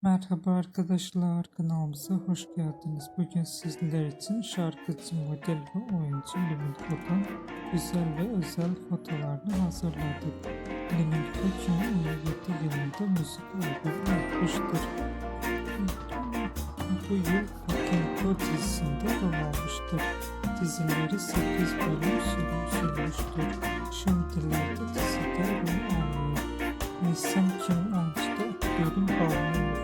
Merhaba arkadaşlar, kanalımıza hoş geldiniz. Bugün sizler için şarkıcı, model ve oyuncu Liminko'dan güzel ve özel fotolarını hazırladık. Liminko 2017 yılında müzik albümü yapmıştır. Bu yıl Liminko dizisinde rol almıştır. Dizileri 8 bölüm sürmüştür. Şimdilerde dizide rol almıyor. Nisan 2016'da bölüm almıyor.